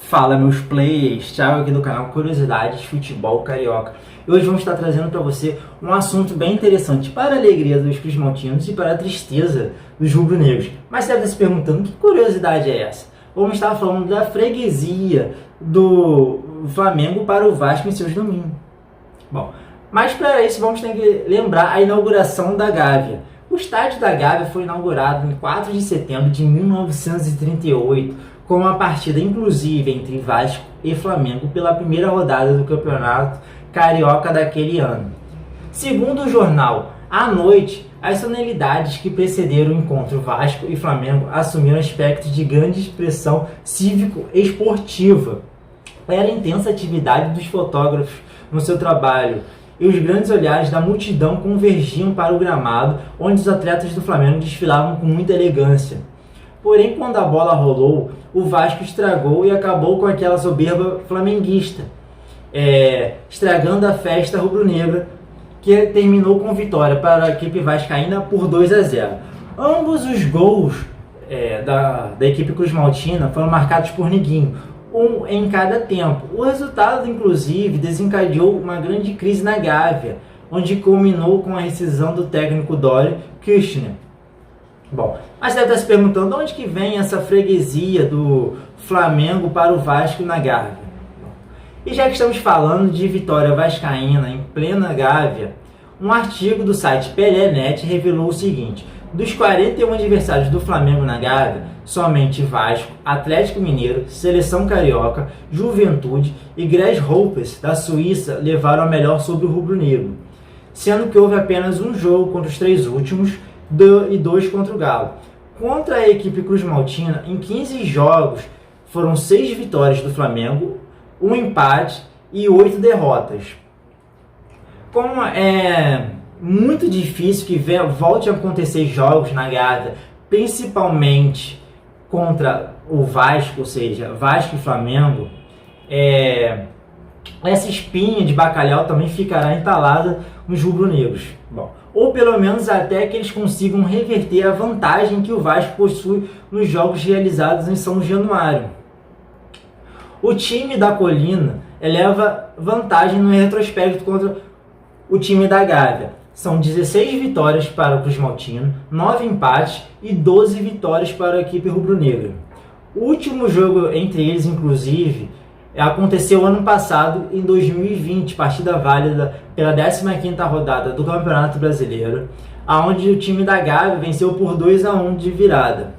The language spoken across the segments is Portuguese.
Fala meus players, Thiago aqui do canal Curiosidades Futebol Carioca. E hoje vamos estar trazendo para você um assunto bem interessante para a alegria dos cruzmaltinos e para a tristeza dos rubro-negros. Mas você deve estar se perguntando, que curiosidade é essa? Vamos estar falando da freguesia do Flamengo para o Vasco em seus domínios. Bom, mas para isso vamos ter que lembrar a inauguração da Gávea. O estádio da Gávea foi inaugurado em 4 de setembro de 1938, com uma partida inclusive entre Vasco e Flamengo pela primeira rodada do Campeonato Carioca daquele ano. Segundo o jornal À Noite, as solenidades que precederam o encontro Vasco e Flamengo assumiram aspectos de grande expressão cívico-esportiva. Era a intensa atividade dos fotógrafos no seu trabalho, e os grandes olhares da multidão convergiam para o gramado, onde os atletas do Flamengo desfilavam com muita elegância. Porém, quando a bola rolou, o Vasco estragou e acabou com aquela soberba flamenguista, estragando a festa rubro-negra, que terminou com vitória para a equipe vascaína por 2-0. Ambos os gols da equipe cruzmaltina foram marcados por Neguinho, um em cada tempo. O resultado, inclusive, desencadeou uma grande crise na Gávea, onde culminou com a rescisão do técnico Dória Kirchner. Bom, mas deve estar se perguntando de onde que vem essa freguesia do Flamengo para o Vasco na Gávea. E já que estamos falando de vitória vascaína em plena Gávea, um artigo do site Pelé.net revelou o seguinte: dos 41 adversários do Flamengo na Gávea, somente Vasco, Atlético Mineiro, Seleção Carioca, Juventude e Grasshoppers da Suíça levaram a melhor sobre o rubro-negro, sendo que houve apenas um jogo contra os 3 últimos e 2 contra o Galo. Contra a equipe cruzmaltina, em 15 jogos, foram 6 vitórias do Flamengo, 1 empate e 8 derrotas. Como é muito difícil que volte a acontecer jogos na Gávea, principalmente contra o Vasco, ou seja, Vasco e Flamengo, essa espinha de bacalhau também ficará entalada nos rubro-negros. Bom, ou pelo menos até que eles consigam reverter a vantagem que o Vasco possui nos jogos realizados em São Januário. O time da Colina eleva vantagem no retrospecto contra o time da Gávea. São 16 vitórias para o cruzmaltino, 9 empates e 12 vitórias para a equipe rubro-negra. O último jogo entre eles, inclusive, aconteceu ano passado, em 2020, partida válida pela 15ª rodada do Campeonato Brasileiro, onde o time da Gávea venceu por 2-1 de virada.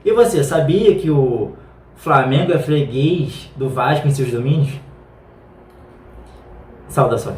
E você sabia que o Flamengo é freguês do Vasco em seus domínios? Saudações.